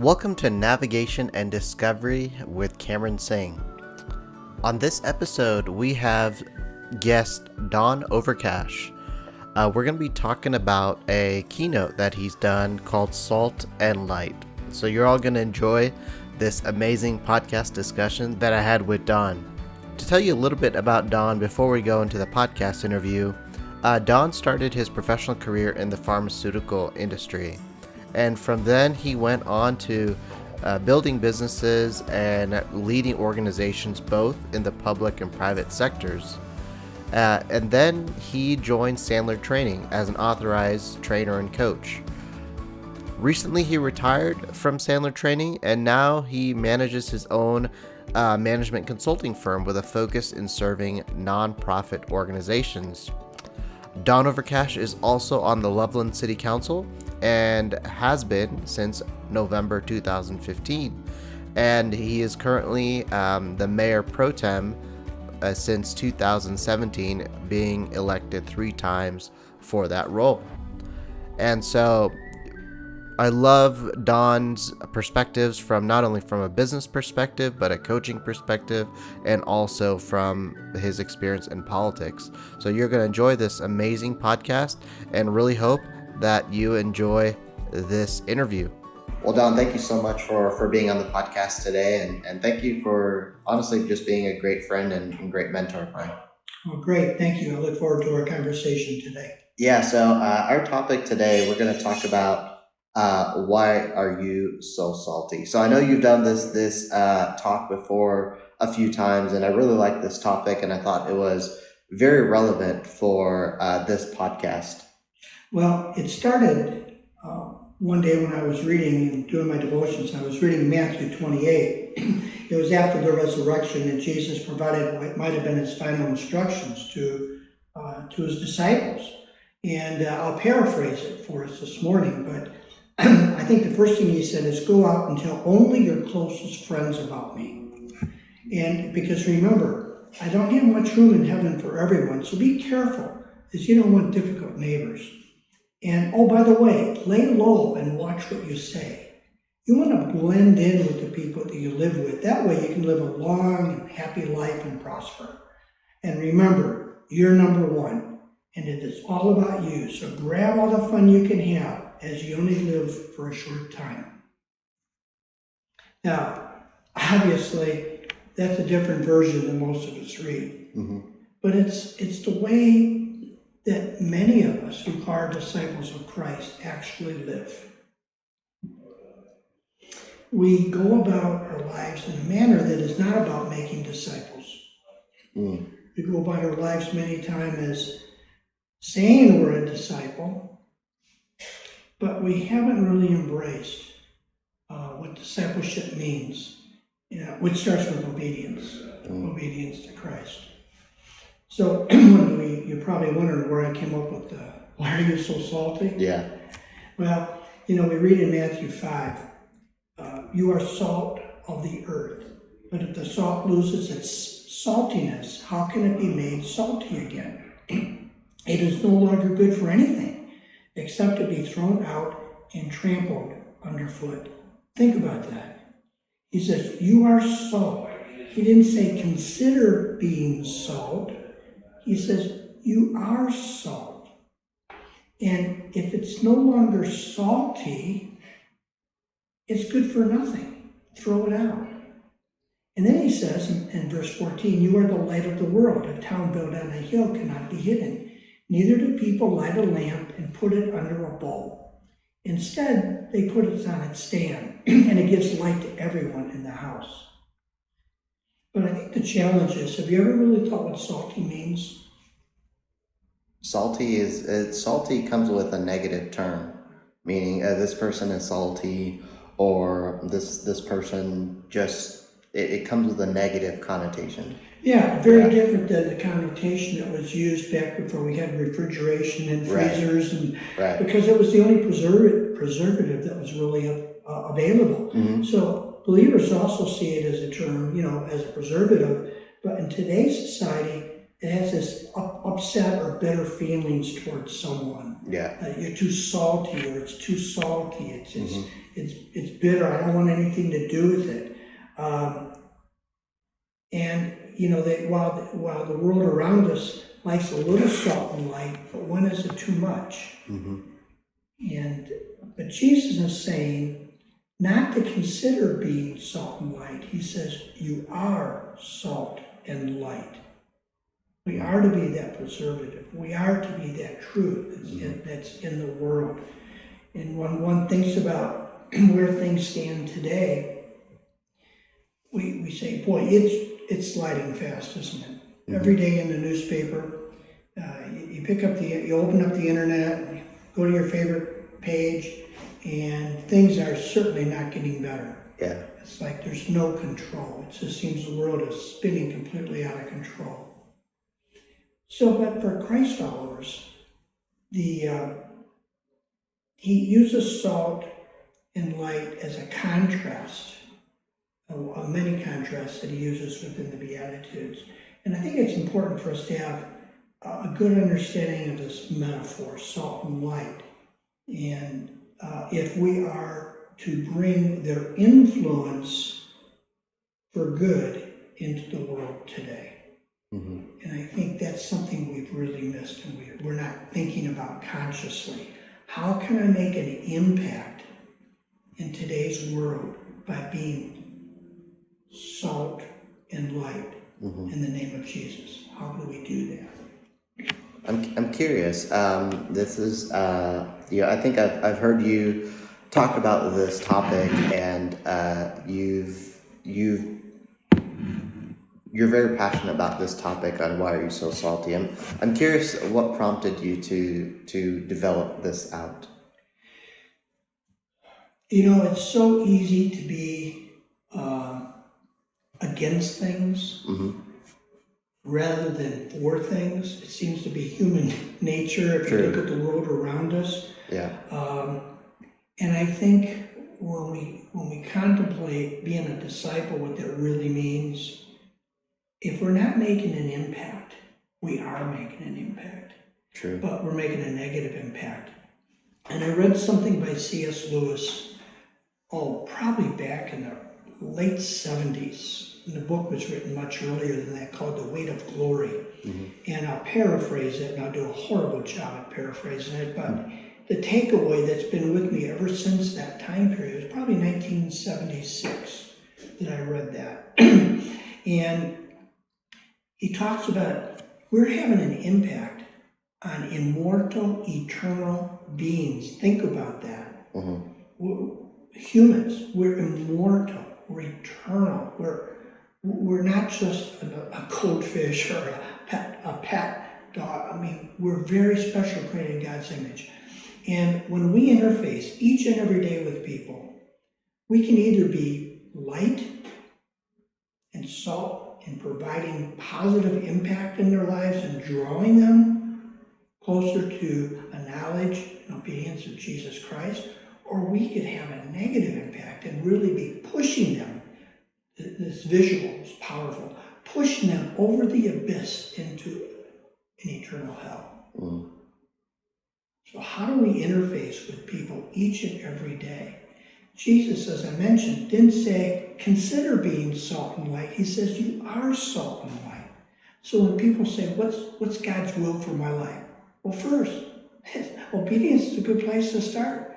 Welcome to Navigation and Discovery with Cameron Singh. On this episode, we have guest Don Overcash. We're going to be talking about a keynote that he's done called Salt and Light. So you're all going to enjoy this amazing podcast discussion that I had with Don. To tell you a little bit about Don before we go into the podcast interview, Don started his professional career in the pharmaceutical industry. And from then, he went on to building businesses and leading organizations both in the public and private sectors. And then he joined Sandler Training as an authorized trainer and coach. Recently, he retired from Sandler Training, and now he manages his own management consulting firm with a focus in serving nonprofit organizations. Don Overcash is also on the Loveland City Council and has been since November 2015. And he is currently the Mayor Pro Tem since 2017, being elected 3 times for that role. And so I love Don's perspectives from not only from a business perspective, but a coaching perspective, and also from his experience in politics. So you're going to enjoy this amazing podcast and really hope that you enjoy this interview. Well, Don, thank you so much for being on the podcast today. And thank you for honestly just being a great friend and great mentor of mine. Well, great. Thank you. I look forward to our conversation today. Yeah. So our topic today, we're going to talk about why are you so salty? So I know you've done this talk before a few times, and I really like this topic, and I thought it was very relevant for this podcast. Well, it started one day when I was reading and doing my devotions. I was reading Matthew 28. It was after the resurrection, and Jesus provided what might have been his final instructions to his disciples. And I'll paraphrase it for us this morning, but I think the first thing he said is, go out and tell only your closest friends about me. And because remember, I don't have much room in heaven for everyone, so be careful, because you don't want difficult neighbors. And oh, by the way, lay low and watch what you say. You want to blend in with the people that you live with. That way you can live a long and happy life and prosper. And remember, you're number one, and it is all about you. So grab all the fun you can have, as you only live for a short time. Now, obviously, that's a different version than most of us read. Mm-hmm. But it's the way that many of us who are disciples of Christ actually live. We go about our lives in a manner that is not about making disciples. Mm. We go about our lives many times as saying we're a disciple, but we haven't really embraced what discipleship means, which starts with obedience, obedience to Christ. So you're probably wondering where I came up with why are you so salty? Yeah. Well, we read in Matthew 5, you are salt of the earth, but if the salt loses its saltiness, how can it be made salty again? It is no longer good for anything except to be thrown out and trampled underfoot. Think about that. He says, you are salt. He didn't say consider being salt. He says, you are salt. And if it's no longer salty, it's good for nothing. Throw it out. And then he says in verse 14, you are the light of the world. A town built on a hill cannot be hidden. Neither do people light a lamp and put it under a bowl. Instead, they put it on its stand, and it gives light to everyone in the house. But I think the challenge is, have you ever really thought what salty means? Salty comes with a negative term, meaning this person is salty, or this person just, it comes with a negative connotation. Yeah, very different than the connotation that was used back before we had refrigeration and freezers, and because it was the only preservative that was really available. Mm-hmm. So believers also see it as a term, as a preservative. But in today's society, it has this upset or bitter feelings towards someone. Yeah. You're too salty, or it's too salty. It's bitter. I don't want anything to do with it. And while the world around us likes a little salt and light, but when is it too much? But Jesus is saying not to consider being salt and light. He says you are salt and light. We are to be that preservative. We are to be that truth that's in the world. And when one thinks about where things stand today, we say, boy, it's sliding fast, isn't it? Every day in the newspaper, you open up the internet, you go to your favorite page, and things are certainly not getting better. Yeah. It's like there's no control. It just seems the world is spinning completely out of control. So, but for Christ followers, he uses salt and light as a contrast, many contrasts that he uses within the Beatitudes. And I think it's important for us to have a good understanding of this metaphor, salt and light. And if we are to bring their influence for good into the world today. And I think that's something we've really missed, and we're not thinking about consciously. How can I make an impact in today's world by being salt and light in the name of Jesus? How do we do that? I'm curious. This is I think I've heard you talk about this topic, and you're very passionate about this topic on why are you so salty. I'm curious what prompted you to develop this out. It's so easy to be against things rather than for things. It seems to be human nature if you look at the world around us. Yeah. And I think when we contemplate being a disciple, what that really means, if we're not making an impact, we are making an impact. True. But we're making a negative impact. And I read something by C.S. Lewis, probably back in the late 70s. And the book was written much earlier than that, called The Weight of Glory. And I'll paraphrase it, and I'll do a horrible job at paraphrasing it, but the takeaway that's been with me ever since that time period was probably 1976 that I read that. And he talks about we're having an impact on immortal, eternal beings. Think about that. Humans, we're immortal, we're eternal, we're not just a goldfish or a pet dog. I mean, we're very special, created in God's image. And when we interface each and every day with people, we can either be light and salt in providing positive impact in their lives and drawing them closer to a knowledge and obedience of Jesus Christ, or we could have a negative impact and really be pushing them. This visual is powerful, pushing them over the abyss into an eternal hell. So how do we interface with people each and every day? Jesus, as I mentioned, didn't say, consider being salt and light. He says, you are salt and light. So when people say, what's God's will for my life? Well, first, obedience is a good place to start.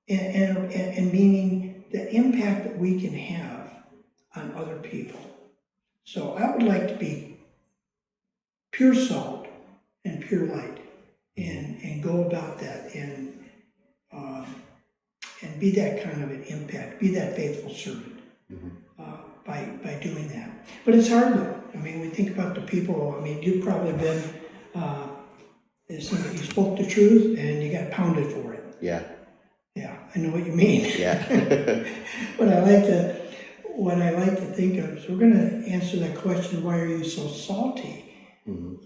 And meaning the impact that we can have on other people. So I would like to be pure salt and pure light and go about that and be that kind of an impact, be that faithful servant by doing that. But it's hard though. I mean, we think about the people, I mean, you've probably been, you spoke the truth and you got pounded for it. Yeah. Yeah, I know what you mean. Yeah. What I like to think of is we're going to answer that question, why are you so salty? The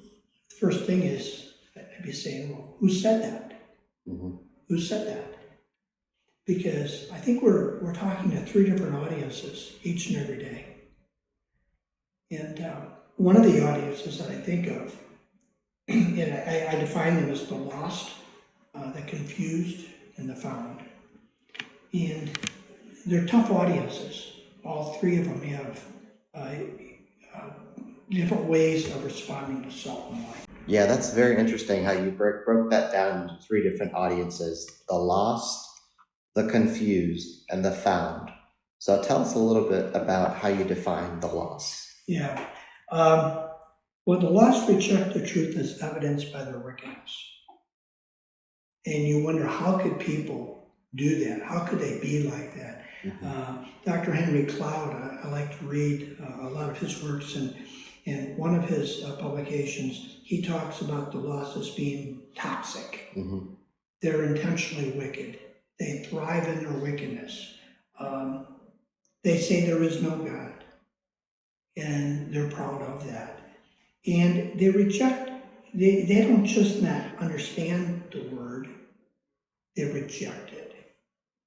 first thing is, I'd be saying, well, who said that? Who said that? Because I think we're talking to three different audiences each and every day. And one of the audiences that I think of, and I define them as the lost, the confused, and the found. And they're tough audiences. All three of them have different ways of responding to salt and light. Yeah, that's very interesting how you broke that down into three different audiences: the lost, the confused, and the found. So tell us a little bit about how you define the lost. Yeah. Well, the lost reject the truth as evidenced by their wickedness. And you wonder, how could people do that? How could they be like that? Dr. Henry Cloud, I like to read a lot of his works, and in one of his publications, he talks about the lost as being toxic. They're intentionally wicked. They thrive in their wickedness. They say there is no God, and they're proud of that. And they reject, they don't just not understand the word, they reject it.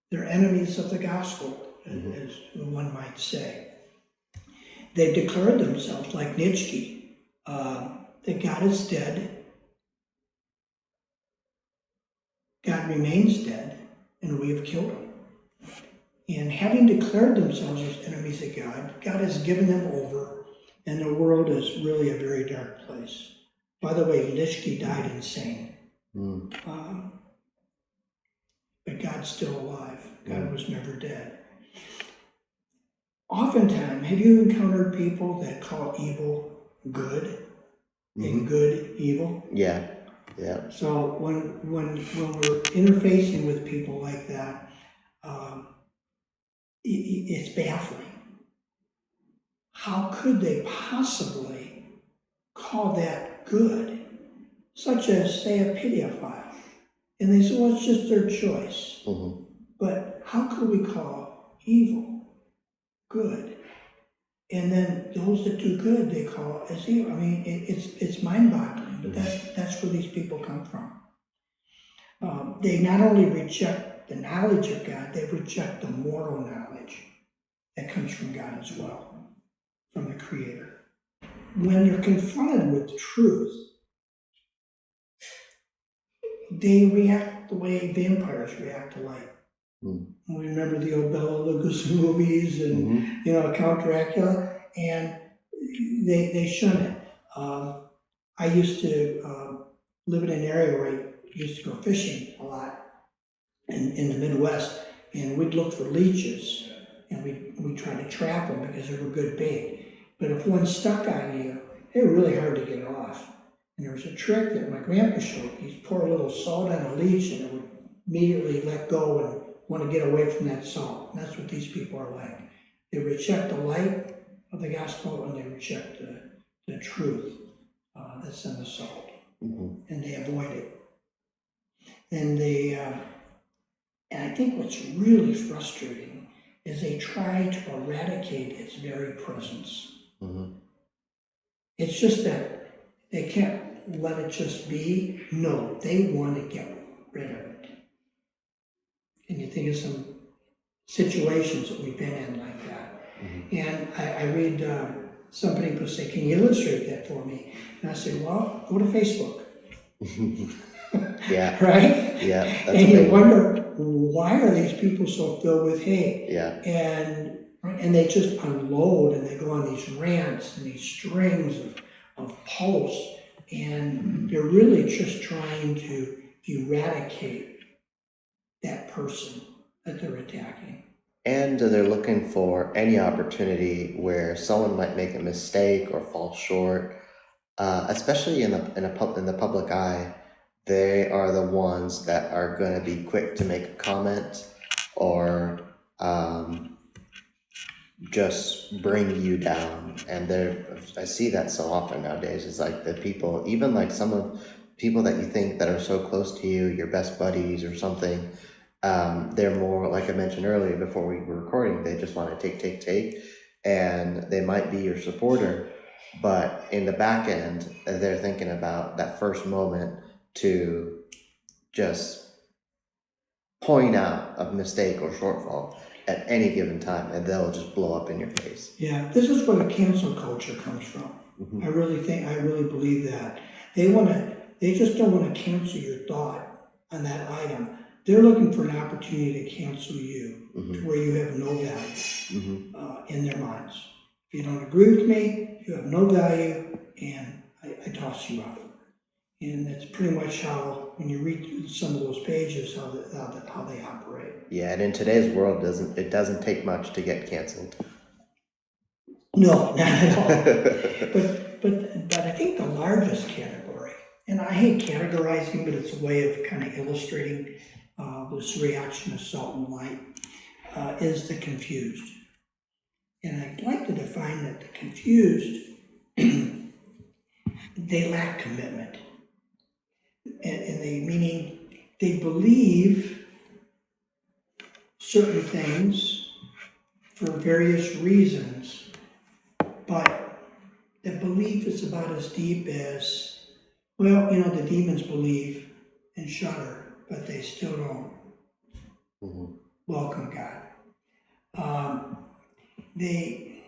They're enemies of the gospel, as one might say. They've declared themselves, like Nietzsche, that God is dead, God remains dead, and we have killed him. And having declared themselves as enemies of God, God has given them over, and the world is really a very dark place. By the way, Nietzsche died insane. But God's still alive. God was never dead. Oftentimes, have you encountered people that call evil good and good evil? Yeah. So when we're interfacing with people like that, it's baffling. How could they possibly call that good? Such as, say, a pedophile. And they say, well, it's just their choice. But how could we call evil good? And then those that do good, they call as evil. I mean, it's mind-boggling, but that's where these people come from. They not only reject the knowledge of God, they reject the moral knowledge that comes from God as well, from the Creator. When they're confronted with truth, they react the way vampires react to light. We remember the old Bela Lugosi movies and Count Dracula, and they shun it. I used to live in an area where I used to go fishing a lot in the Midwest, and we'd look for leeches, and we'd try to trap them because they were good bait. But if one stuck on you, they were really hard to get off. And there was a trick that my grandpa showed. He'd pour a little salt on a leech, and it would immediately let go and want to get away from that salt. And that's what these people are like. They reject the light of the gospel, and they reject the truth that's in the salt. And they avoid it. And and I think what's really frustrating is they try to eradicate its very presence. It's just that they can't let it just be. No, they want to get rid of it. And you think of some situations that we've been in like that. And I read some people say, can you illustrate that for me? And I say, well, go to Facebook. Yeah. Right? Yeah. And you wonder, why are these people so filled with hate? Yeah. And they just unload, and they go on these rants and these strings of posts, and they're really just trying to eradicate that person that they're attacking. And they're looking for any opportunity where someone might make a mistake or fall short, especially in the public eye. They are the ones that are going to be quick to make a comment or just bring you down. And I see that so often nowadays. It's like the people, even like some of people that you think that are so close to you, your best buddies or something, they're more, like I mentioned earlier before we were recording, they just want to take, and they might be your supporter, but in the back end, they're thinking about that first moment to just point out a mistake or shortfall at any given time, and they'll just blow up in your face. Yeah, this is where the cancel culture comes from. Mm-hmm. I really believe that. They just don't want to cancel your thought on that item. They're looking for an opportunity to cancel you to where you have no value in their minds. If you don't agree with me, you have no value, and I toss you out. And that's pretty much how, when you read through some of those pages, how they operate. Yeah, and in today's world, it doesn't take much to get canceled. No, not at all. But I think the largest category, and I hate categorizing, but it's a way of kind of illustrating this reaction of salt and light, is the confused. And I'd like to define that the confused, they lack commitment. And meaning they believe certain things for various reasons, but the belief is about as deep as, well, the demons believe and shudder, but they still don't welcome God. They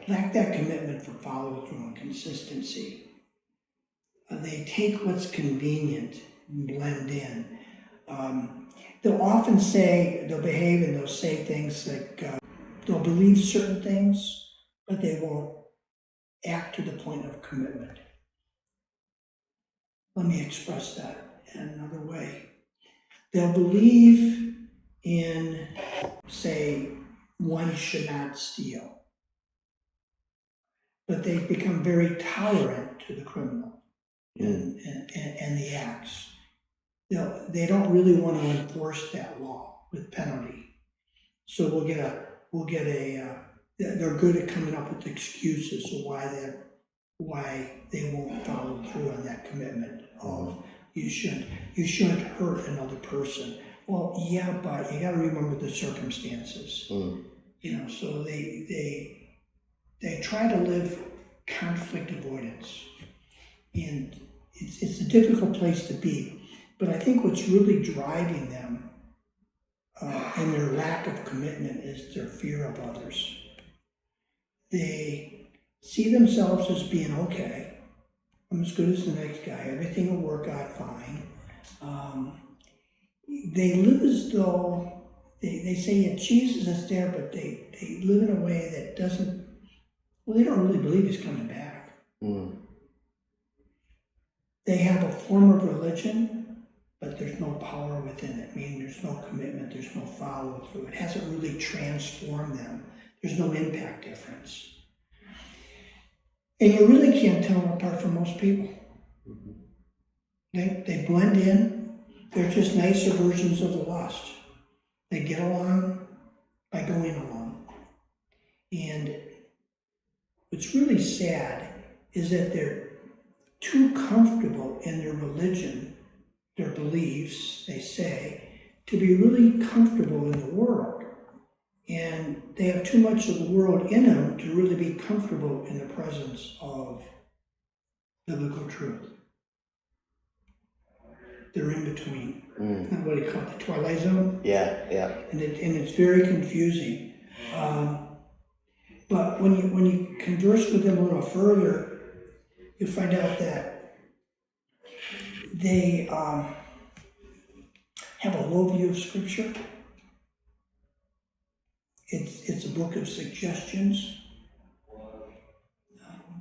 lack that commitment for follow-through and consistency. They take what's convenient and blend in. They'll often they'll behave and they'll say things like, they'll believe certain things, but they won't act to the point of commitment. Let me express that in another way. They'll believe in, say, one should not steal, but they become very tolerant to the criminal and the acts. They don't really want to enforce that law with penalty. So they're good at coming up with excuses of why they won't follow through on that commitment of you shouldn't hurt another person. Well, yeah, but you got to remember the circumstances. So they try to live conflict avoidance, and it's a difficult place to be. But I think what's really driving them and their lack of commitment is their fear of others. They see themselves as being okay. I'm as good as the next guy. Everything will work out fine. They live as though they say that Jesus is there, but they live in a way that doesn't. Well, they don't really believe he's coming back. They have a form of religion, but there's no power within it, meaning there's no commitment, there's no follow through. It hasn't really transformed them. There's no impact difference. And you really can't tell them apart from most people. They blend in. They're just nicer versions of the lost. They get along by going along. And what's really sad is that they're too comfortable in their religion, their beliefs, they say, to be really comfortable in the world. And they have too much of the world in them to really be comfortable in the presence of biblical truth. They're in between. What do you call it? The twilight zone? Yeah. And it's very confusing. But when you converse with them a little further, you find out that they have a low view of Scripture. It's a book of suggestions.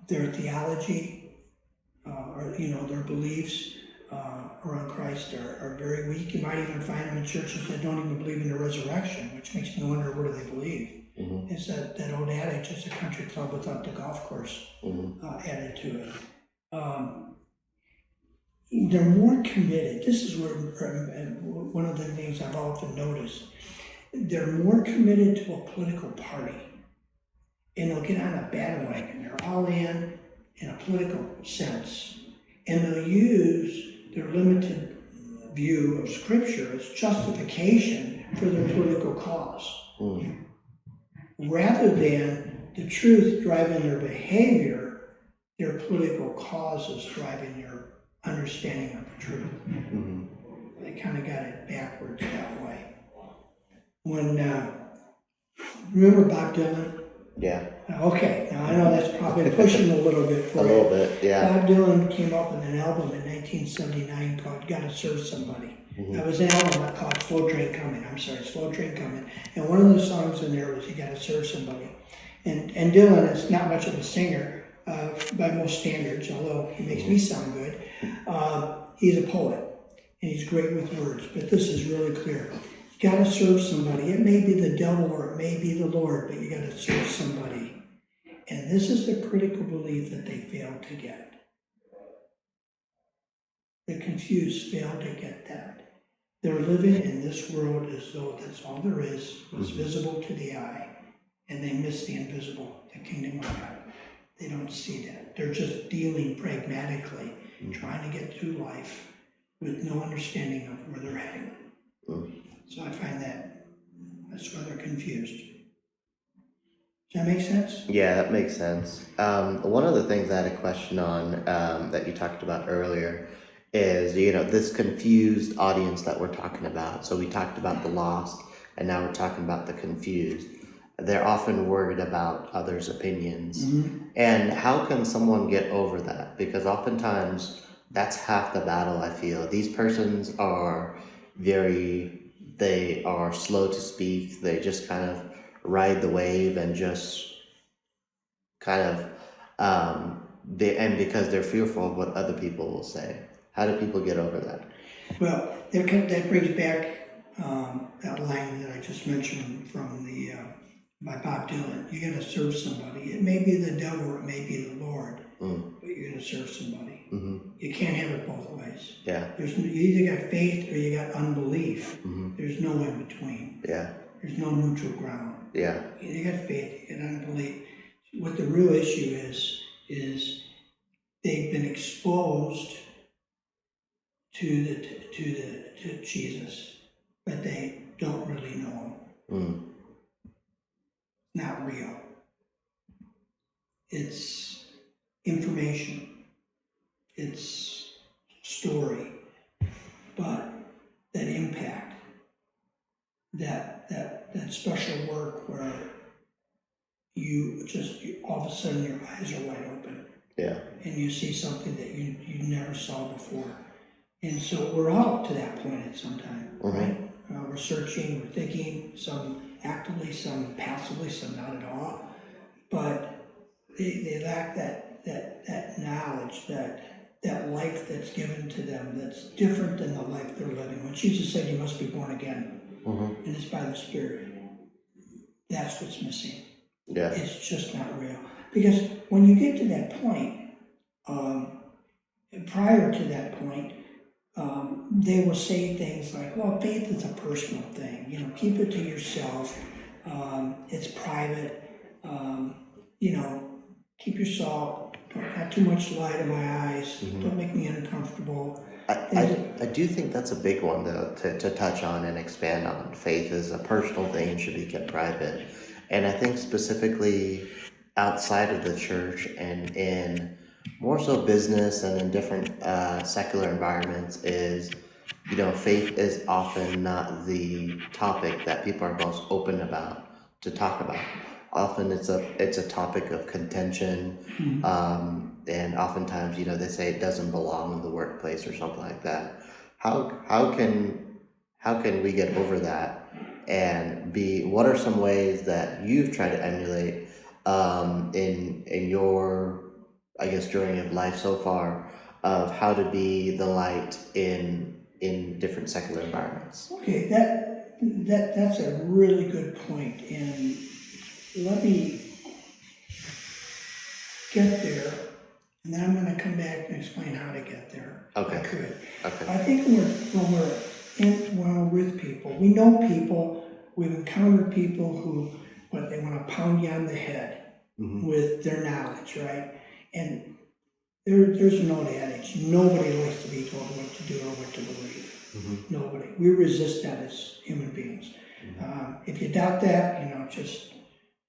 Their theology, or their beliefs around Christ are very weak. You might even find them in churches that don't even believe in the resurrection, which makes me wonder, what do they believe? It's that old adage, it's a country club without the golf course added to it. They're more committed. This is where one of the things I've often noticed. They're more committed to a political party, and they'll get on a bandwagon. They're all in a political sense, and they'll use their limited view of Scripture as justification for their political cause, rather than the truth driving their behavior. Their political cause is driving their understanding of the truth. They kind of got it backwards that way. When remember Bob Dylan? Yeah. Okay, now I know that's probably pushing a little bit for A you. little bit, yeah. Bob Dylan came up with an album in 1979 called Gotta Serve Somebody. That was an album called Slow Train Coming. Slow Train Coming. And one of the songs in there was You Gotta Serve Somebody. And Dylan is not much of a singer by most standards, although he makes me sound good. He's a poet, and he's great with words, but this is really clear. You gotta serve somebody. It may be the devil or it may be the Lord, but you gotta serve somebody. And this is the critical belief that they failed to get. The confused failed to get that. They're living in this world as though that's all there is, what's visible to the eye, and they miss the invisible, the kingdom of God. They don't see that. They're just dealing pragmatically, trying to get through life with no understanding of where they're heading. So I find that's why they're confused. Does that make sense? Yeah, that makes sense. One of the things I had a question on that you talked about earlier is, this confused audience that we're talking about. So we talked about the lost, and now we're talking about the confused. They're often worried about others' opinions. And how can someone get over that? Because oftentimes that's half the battle, I feel. These persons are they are slow to speak. They just kind of ride the wave and just kind of, and because they're fearful of what other people will say. How do people get over that? Well, that brings back that line that I just mentioned from by Bob Dylan. You got to serve somebody. It may be the devil or it may be the Lord, but you got to serve somebody. You can't have it both ways. Yeah. You either got faith or you got unbelief. There's no in between. Yeah. There's no neutral ground. Yeah. You got faith, you got unbelief. What the real issue is they've been exposed to Jesus, but they don't really know him. Not real. It's information. It's story, but that impact, that special work where you all of a sudden your eyes are wide open. Yeah. And you see something that you never saw before. And so we're all to that point at some time, right? We're searching, we're thinking, some actively, some passively, some not at all. But they lack that knowledge, that life that's given to them that's different than the life they're living. When Jesus said you must be born again, and it's by the Spirit, that's what's missing. Yeah. It's just not real. Because when you get to that point, prior to that point, they will say things like, well, faith is a personal thing. Keep it to yourself. It's private. Keep your salt. Don't have too much light in my eyes. Don't make me uncomfortable. I do think that's a big one, though, to touch on and expand on. Faith is a personal thing and should be kept private. And I think specifically outside of the church and in more so business and in different secular environments is, faith is often not the topic that people are most open about to talk about. Often it's a topic of contention, and oftentimes, they say it doesn't belong in the workplace or something like that. How can we get over that? And what are some ways that you've tried to emulate in your, I guess, journey of life so far of how to be the light in different secular environments? Okay, that's a really good point, and let me get there, and then I'm going to come back and explain how to get there. Okay. If I could. Okay. I think when we're with people, we know people, we've encountered people who, they want to pound you on the head with their knowledge, right? And there's an old adage, nobody likes to be told what to do or what to believe. Nobody. We resist that as human beings. If you doubt that, just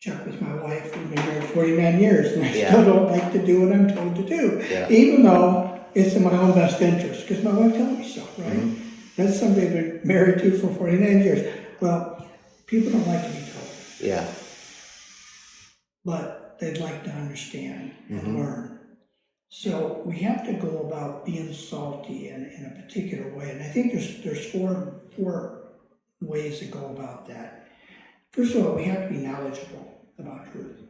check with my wife. We've been married 49 years, and I still don't like to do what I'm told to do, even though it's in my own best interest, because my wife tells me so, right? That's somebody I've been married to for 49 years. Well, people don't like to be told. Yeah. but they'd like to understand and learn. So we have to go about being salty in a particular way. And I think there's four ways to go about that. First of all, we have to be knowledgeable about truth.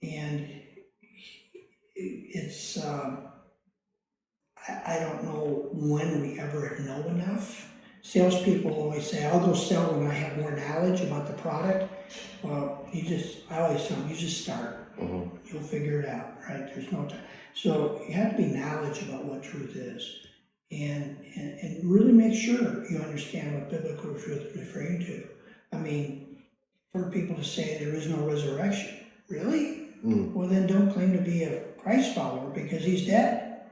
And it's, I don't know when we ever know enough. Salespeople always say, I'll go sell when I have more knowledge about the product. Well, I always tell them, you just start. You'll figure it out, right? There's no time. So you have to be knowledgeable about what truth is. And really make sure you understand what biblical truth is referring to. I mean, for people to say there is no resurrection, really? Well, then don't claim to be a Christ follower because he's dead.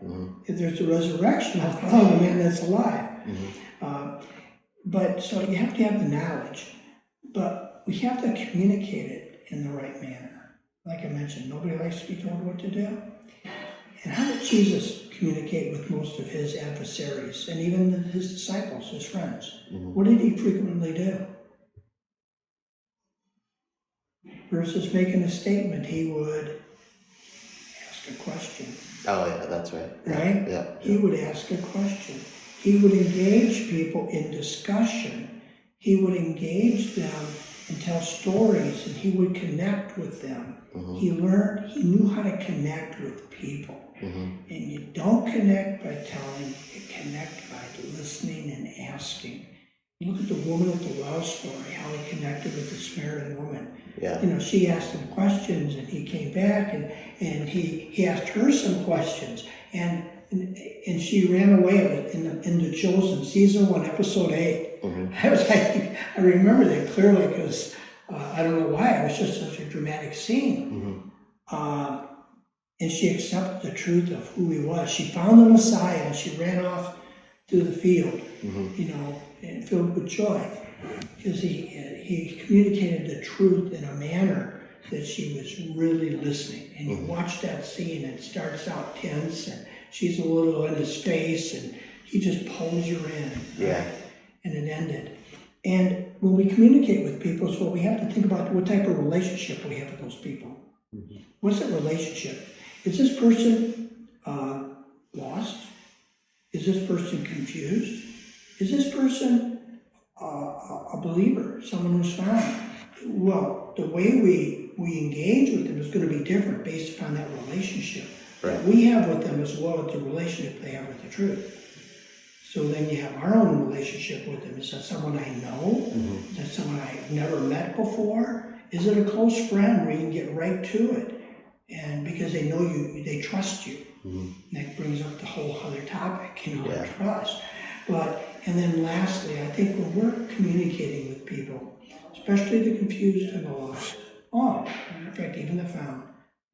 If there's a resurrection, I'll follow the man that's alive. But so you have to have the knowledge, but we have to communicate it in the right manner. Like I mentioned, nobody likes to be told what to do. And how did Jesus communicate with most of his adversaries and even his disciples, his friends? What did he frequently do? Versus making a statement, he would ask a question. Oh, yeah, that's right. Right? Yeah. He would ask a question. He would engage people in discussion. He would engage them and tell stories, and he would connect with them. He knew how to connect with people. And you don't connect by telling, you connect by listening and asking. You look at the woman at the well story, how he connected with the Samaritan woman. Yeah. You know, she asked him questions, and he came back, and he asked her some questions, and she ran away in the Chosen, season 1, episode 8. I remember that clearly because I don't know why, it was just such a dramatic scene. And she accepted the truth of who he was. She found the Messiah, and she ran off to the field, you know, and filled with joy, because he communicated the truth in a manner that she was really listening. And you watch that scene, it starts out tense, and she's a little in his face, and he just pulls her in. Yeah. Right? And it ended. And when we communicate with people, so we have to think about what type of relationship we have with those people. What's that relationship? Is this person lost? Is this person confused? Is this person a believer, someone who's found? Well, the way we engage with them is going to be different based upon that relationship that we have with them, as well as the relationship they have with the truth. So then you have our own relationship with them. Is that someone I know? Is that someone I've never met before? Is it a close friend where you can get right to it? And because they know you, they trust you. And that brings up the whole other topic, you know, trust. And then lastly, I think when we're communicating with people, especially the confused and the lost, in fact, even the found,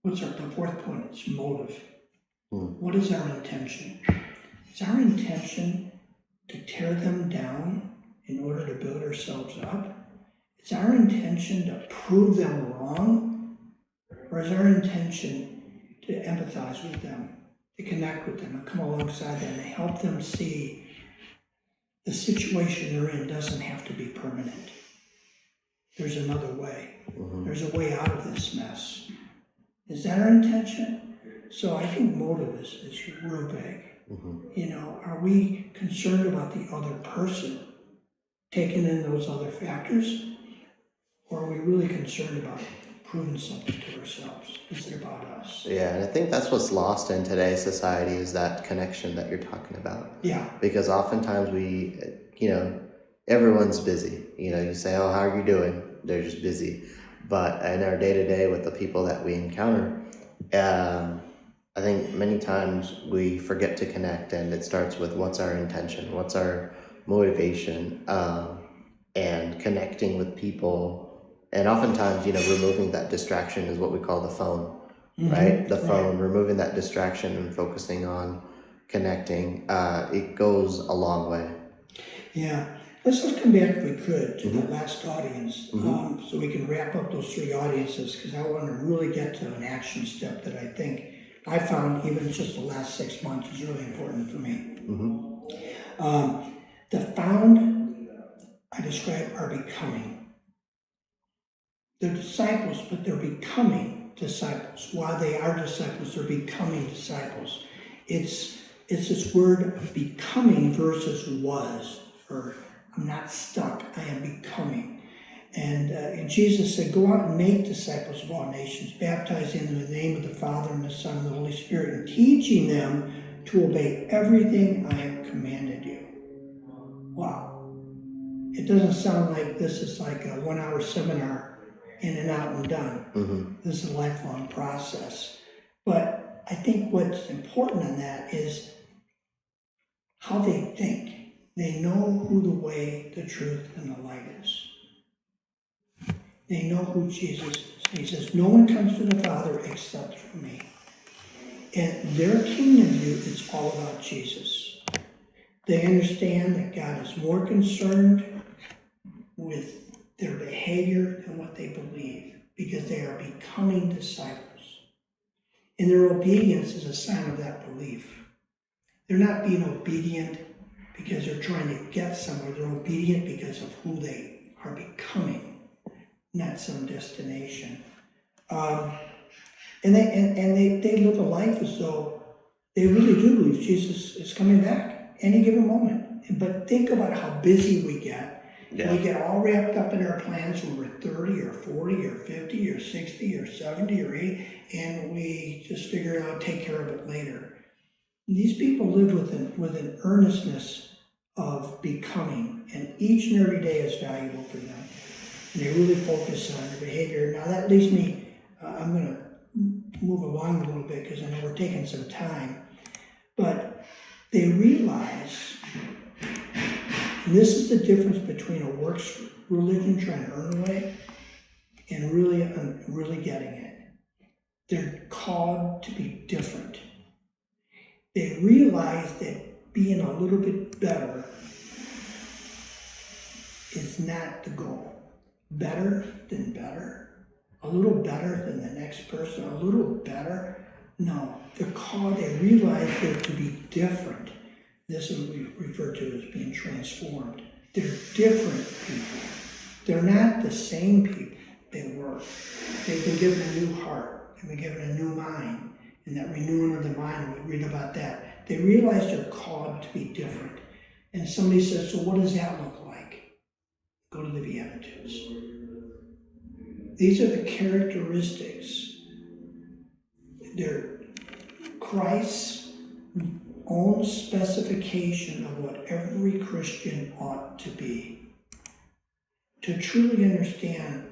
the fourth point? It's motive. What is our intention? Is our intention to tear them down in order to build ourselves up? Is our intention to prove them wrong? Or is our intention to empathize with them, to connect with them, and come alongside them and help them see the situation they're in doesn't have to be permanent? There's another way. There's a way out of this mess. Is that our intention? So I think motive is real big. You know, are we concerned about the other person, taking in those other factors? Or are we really concerned about proving something to ourselves? Is it about us? Yeah, and I think that's what's lost in today's society, is that connection that you're talking about. Yeah. Because oftentimes everyone's busy. You know, you say, oh, how are you doing? They're just busy. But in our day-to-day with the people that we encounter, I think many times we forget to connect, and it starts with what's our intention, what's our motivation, and connecting with people. And oftentimes, removing that distraction is what we call the phone, right? The phone, removing that distraction and focusing on connecting, it goes a long way. Yeah. Let's just come back, if we could, to the last audience, so we can wrap up those three audiences, because I want to really get to an action step that I think I found, even just the last 6 months, is really important for me. The found, I describe, are becoming. They're disciples, but they're becoming disciples. While they are disciples, they're becoming disciples. It's this word of becoming versus was, or I'm not stuck, I am becoming. And Jesus said, go out and make disciples of all nations, baptizing them in the name of the Father and the Son and the Holy Spirit, and teaching them to obey everything I have commanded you. Wow. It doesn't sound like this is like a 1-hour seminar, in and out and done. Mm-hmm. This is a lifelong process. But I think what's important in that is how they think. They know who the way, the truth, and the light is. They know who Jesus is. He says, no one comes to the Father except through me. And their kingdom view is all about Jesus. They understand that God is more concerned with their behavior than what they believe, because they are becoming disciples. And their obedience is a sign of that belief. They're not being obedient because they're trying to get somewhere. They're obedient because of who they are becoming, not some destination. And they live a life as though they really do believe Jesus is coming back any given moment. But think about how busy we get. Yeah. We get all wrapped up in our plans when we're 30 or 40 or 50 or 60 or 70 or 80, and we just figure out, take care of it later. These people live with an earnestness of becoming, and each and every day is valuable for them. And they really focus on their behavior. Now that leaves me, I'm going to move along a little bit because I know we're taking some time, but they realize, and this is the difference between a works religion trying to earn a way and really getting it. They're called to be different. They realize that being a little bit better is not the goal. Better than better. A little better than the next person. A little better. No, they're called, they realize they're to be different. This is what we refer to as being transformed. They're different people. They're not the same people they were. They've been given a new heart. They've been given a new mind. And that renewing of the mind, we read about that. They realize they're called to be different. And somebody says, so what does that look like? Go to the Beatitudes. These are the characteristics. They're Christ's own specification of what every Christian ought to be. To truly understand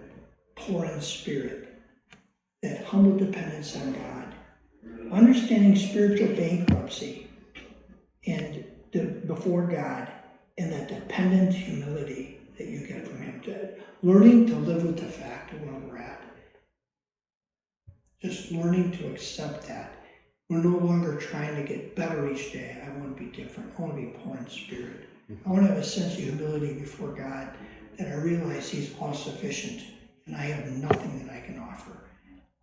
poor in spirit, that humble dependence on God, understanding spiritual bankruptcy and before God, and that dependent humility that you get from Him, learning to live with the fact of where we're at. Just learning to accept that. We're no longer trying to get better each day. I want to be different. I want to be poor in spirit. I want to have a sense of humility before God, that I realize He's all sufficient and I have nothing that I can offer.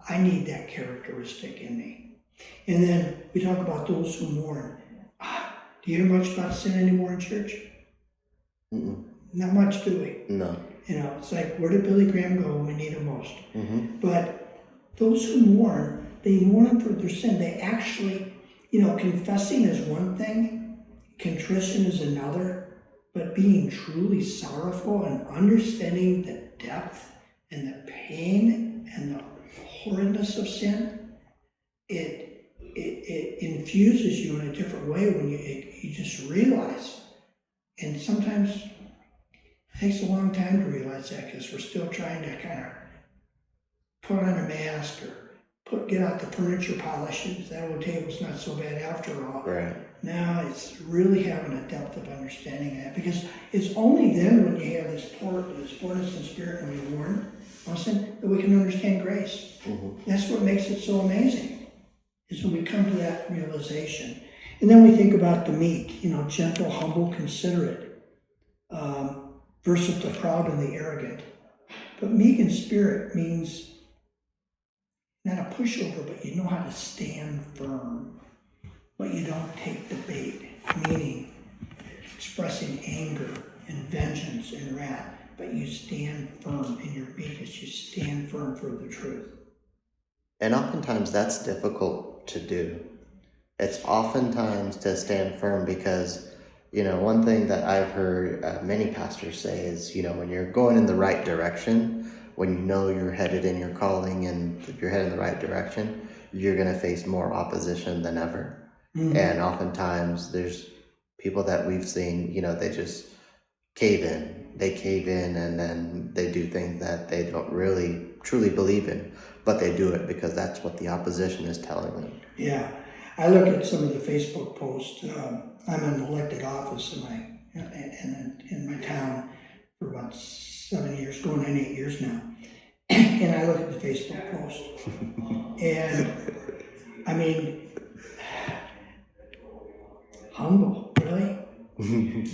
I need that characteristic in me. And then we talk about those who mourn. Do you hear much about sin anymore in church? Mm-mm. Not much, do we? No. You know, it's like, where did Billy Graham go when we need him most? Mm-hmm. But those who mourn, they mourn for their sin. They actually, confessing is one thing, contrition is another, but being truly sorrowful and understanding the depth and the pain and the horrendous of sin, it infuses you in a different way when you just realize. And sometimes it takes a long time to realize that, because we're still trying to kind of put on a mask or get out the furniture polishes. That old table's not so bad after all. Right. Now it's really having a depth of understanding of that, because it's only then when you have this poorness in spirit and we mourn, that we can understand grace. Mm-hmm. That's what makes it so amazing, is when we come to that realization. And then we think about the meek, gentle, humble, considerate, versus the proud and the arrogant. But meek in spirit means not a pushover, but you know how to stand firm, but you don't take the bait, meaning expressing anger and vengeance and wrath, but you stand firm in your meekness. You stand firm for the truth. And oftentimes that's difficult to do. It's oftentimes to stand firm because, one thing that I've heard many pastors say is, when you're going in the right direction, when you know you're headed in your calling and you're headed in the right direction, you're going to face more opposition than ever. Mm-hmm. And oftentimes there's people that we've seen, they just cave in. They cave in and then they do things that they don't really truly believe in, but they do it because that's what the opposition is telling them. Yeah. I look at some of the Facebook posts. I'm in an elected office in my town for about 7 years, going on 8 years now. And I look at the Facebook post. And I mean, humble, really?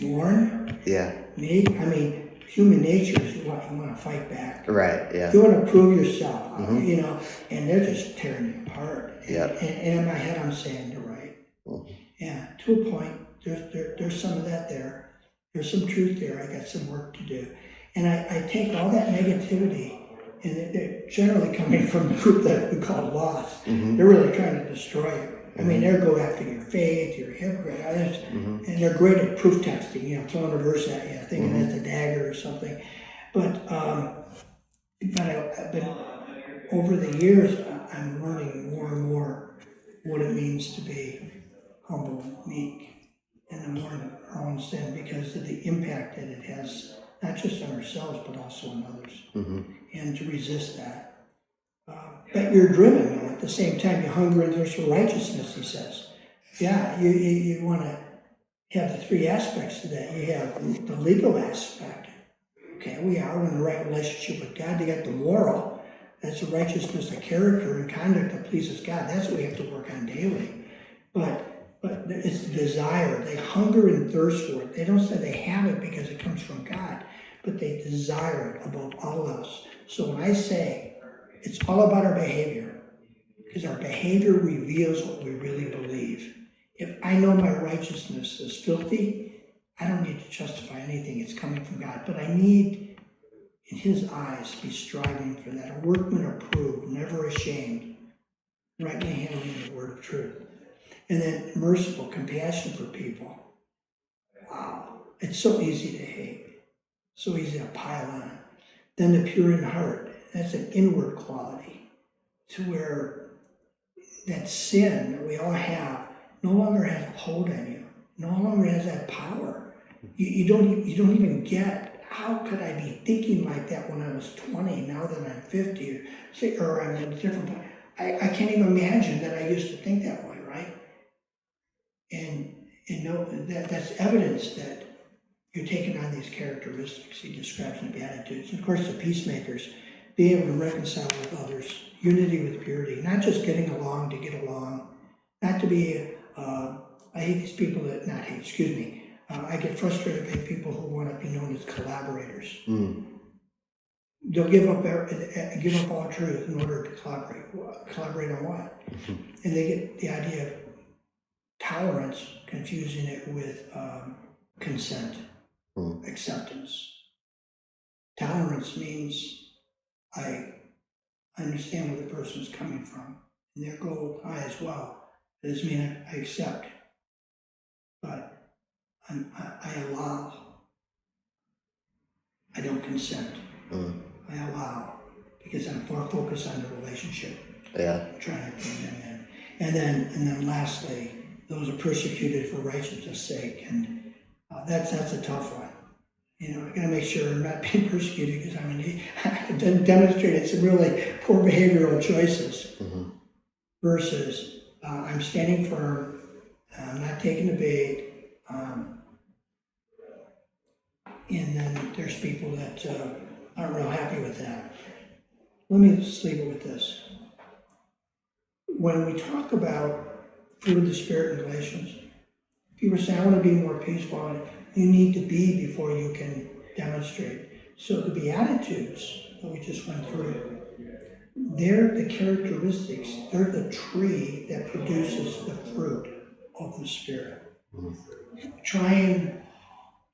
Born? Yeah. Me? I mean, human nature is you want to fight back. Right, yeah. You want to prove yourself, and they're just tearing you apart. Yeah. And in my head, I'm saying you're right. Mm-hmm. Yeah, to a point, there's some of that there. There's some truth there. I got some work to do. And I take all that negativity, and they're generally coming from the group that we call lost. Mm-hmm. They're really trying to destroy you. I mean, they'll go after your faith, your hypocrite, and they're great at proof texting, throwing a verse at you, thinking that's a dagger or something. But I've been, over the years, I'm learning more and more what it means to be humble and meek, and the more in our own sin, because of the impact that it has, not just on ourselves, but also on others, and to resist that. But you're driven, though, at the same time, you hunger and thirst for righteousness, he says. Yeah, you want to have the three aspects to that. You have the legal aspect. Okay, we are in the right relationship with God. You got the moral. That's the righteousness, the character and conduct that pleases God. That's what we have to work on daily. But it's the desire. They hunger and thirst for it. They don't say they have it because it comes from God, but they desire it above all else. So when I say it's all about our behavior, because our behavior reveals what we really believe. If I know my righteousness is filthy, I don't need to justify anything. It's coming from God. But I need, in his eyes, be striving for that. A workman approved, never ashamed, rightly handling the word of truth. And then merciful, compassion for people. Wow. It's so easy to hate. So easy to pile on. Then the pure in heart. That's an inward quality, to where that sin that we all have no longer has a hold on you, no longer has that power. You don't even get, how could I be thinking like that when I was 20, now that I'm 50, or I'm at a different point. I can't even imagine that I used to think that way, right? And that's evidence that you're taking on these characteristics he describes in the Beatitudes. And of course, the peacemakers, be able to reconcile with others, unity with purity, not just getting along to get along, not to be, I hate these people that, not hate, excuse me, I get frustrated by people who want to be known as collaborators. They'll give up all truth in order to collaborate. Collaborate on what? And they get the idea of tolerance, confusing it with consent, acceptance. Tolerance means I understand where the person is coming from, and their goal I as well. It doesn't mean I accept, but I allow. I don't consent. I allow, because I'm more focused on the relationship. Yeah. I'm trying to bring them in, and then lastly, those are persecuted for righteousness' sake, and that's a tough one. I gotta make sure I'm not being persecuted because I've demonstrated some really poor behavioral choices. Versus I'm standing firm, I'm not taking the bait, and then there's people that aren't real happy with that. Let me just leave it with this. When we talk about fruit of the Spirit in Galatians, people say, I want to be more peaceful. You need to be before you can demonstrate. So the Beatitudes that we just went through, they're the characteristics, they're the tree that produces the fruit of the Spirit. Trying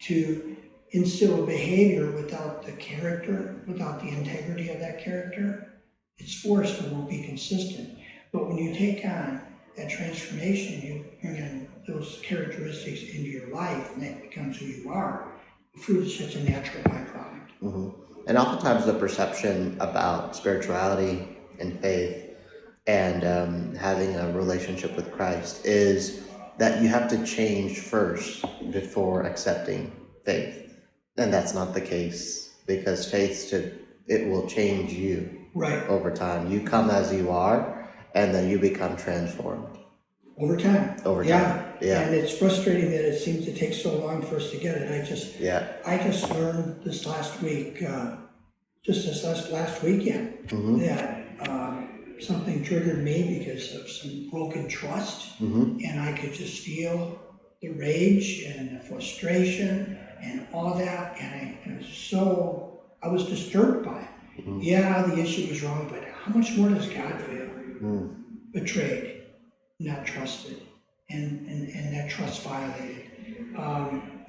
to instill a behavior without the character, without the integrity of that character, it's forced and won't be consistent. But when you take on that transformation, you bring in those characteristics into your life, and that becomes who you are. Fruit is just a natural byproduct. Mm-hmm. And oftentimes the perception about spirituality and faith and having a relationship with Christ is that you have to change first before accepting faith. And that's not the case, because it will change you Right. over time. You come as you are, and then you become transformed. Over time. Yeah. And it's frustrating that it seems to take so long for us to get it. I just learned this last week, last weekend, that something triggered me because of some broken trust, and I could just feel the rage and the frustration and all that, and I was disturbed by it. Yeah, the issue was wrong, but how much more does God feel? Betrayed, not trusted, and that trust violated.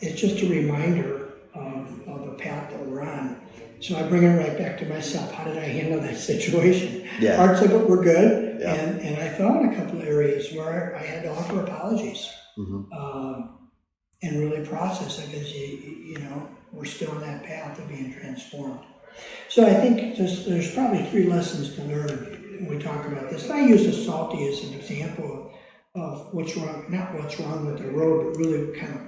It's just a reminder of the path that we're on. So I bring it right back to myself. How did I handle that situation? Yeah. Parts of it were good, Yeah. and I fell in a couple of areas where I had to offer apologies and really process it, because we're still on that path of being transformed. So I think there's probably 3 lessons to learn when we talk about this. And I use the salty as an example of what's wrong, not what's wrong with the road, but really kind of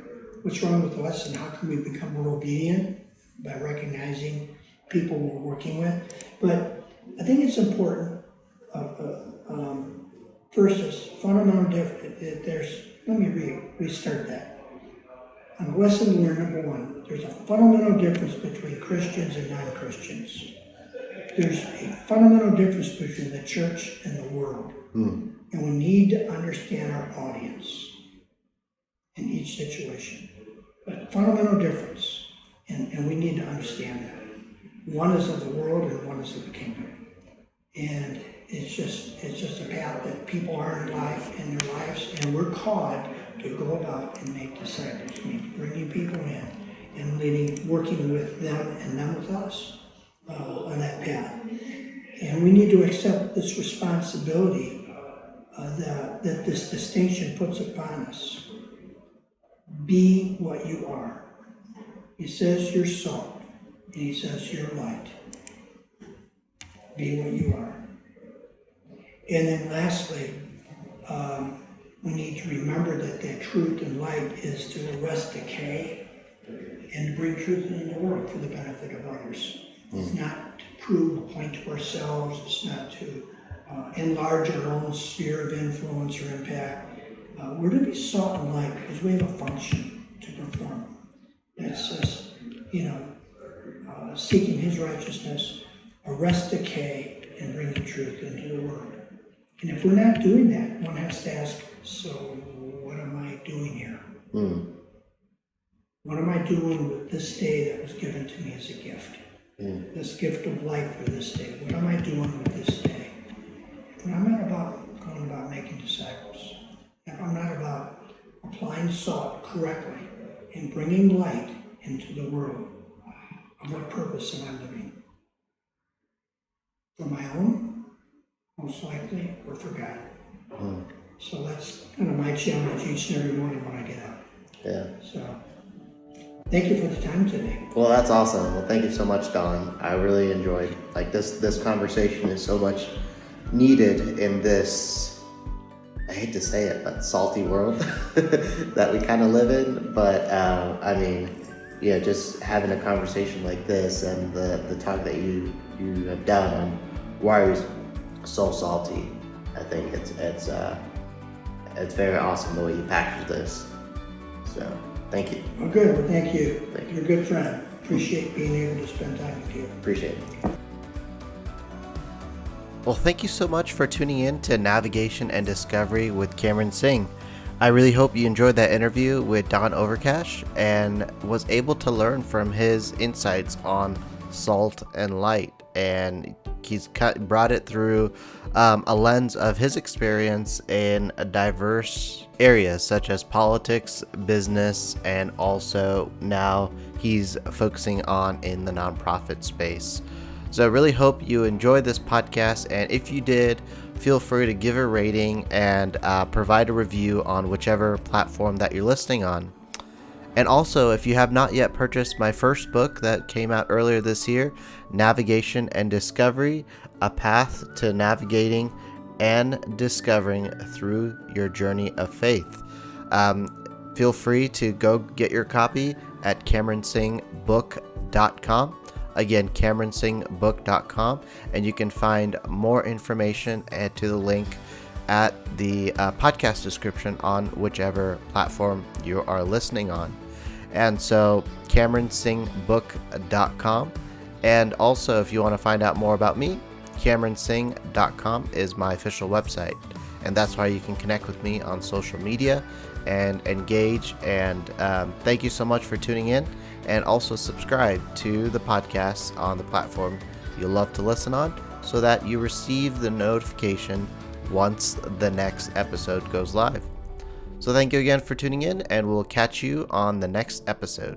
what's wrong with us and how can we become more obedient by recognizing people we're working with. But I think it's important, first, is fundamental difference. Let me restart that. On lesson learned, number 1, there's a fundamental difference between Christians and non-Christians. There's a fundamental difference between the church and the world. And we need to understand our audience in each situation. But fundamental difference, and we need to understand that. One is of the world and one is of the kingdom. And it's just a path that people are in their lives, and we're called to go about and make disciples, bringing people in and working with them and them with us on that path. And we need to accept this responsibility that this distinction puts upon us. Be what you are. He says you're salt, and he says you're light. Be what you are. And then lastly, we need to remember that truth and light is to arrest decay and to bring truth into the world for the benefit of others. It's not to prove a point to ourselves. It's not to enlarge our own sphere of influence or impact. We're to be salt and light because we have a function to perform. That's just, seeking his righteousness, arrest decay, and bringing truth into the world. And if we're not doing that, one has to ask, so what am I doing here? What am I doing with this day that was given to me as a gift? This gift of life for this day. What am I doing with this day? If I'm not going about making disciples, if I'm not about applying salt correctly and bringing light into the world, of what purpose am I living? For my own, most likely, or for God? So that's kind of my challenge each and every morning when I get up. Yeah. So thank you for the time today. Well, that's awesome. Well, thank you so much, Don. I really enjoyed this conversation is so much needed in this, I hate to say it, but salty world that we kind of live in. But just having a conversation like this and the talk that you have done on why are you so salty, I think it's very awesome the way you package this. So thank you. Oh, good. Well, thank you. You're a good friend. Appreciate being able to spend time with you. Appreciate it. Well, thank you so much for tuning in to Navigation and Discovery with Cameron Singh. I really hope you enjoyed that interview with Don Overcash and was able to learn from his insights on salt and light and He's brought it through a lens of his experience in diverse areas such as politics, business, and also now he's focusing on in the nonprofit space. So I really hope you enjoyed this podcast, and if you did, feel free to give a rating and provide a review on whichever platform that you're listening on. And also, if you have not yet purchased my first book that came out earlier this year, Navigation and Discovery, A Path to Navigating and Discovering Through Your Journey of Faith. Feel free to go get your copy at CameronSinghBook.com. Again, CameronSinghBook.com, and you can find more information to the link at the podcast description on whichever platform you are listening on. And so, CameronSinghBook.com. And also, if you want to find out more about me, CameronSingh.com is my official website. And that's why you can connect with me on social media and engage. And thank you so much for tuning in. And also subscribe to the podcast on the platform you love to listen on so that you receive the notification once the next episode goes live. So thank you again for tuning in, and we'll catch you on the next episode.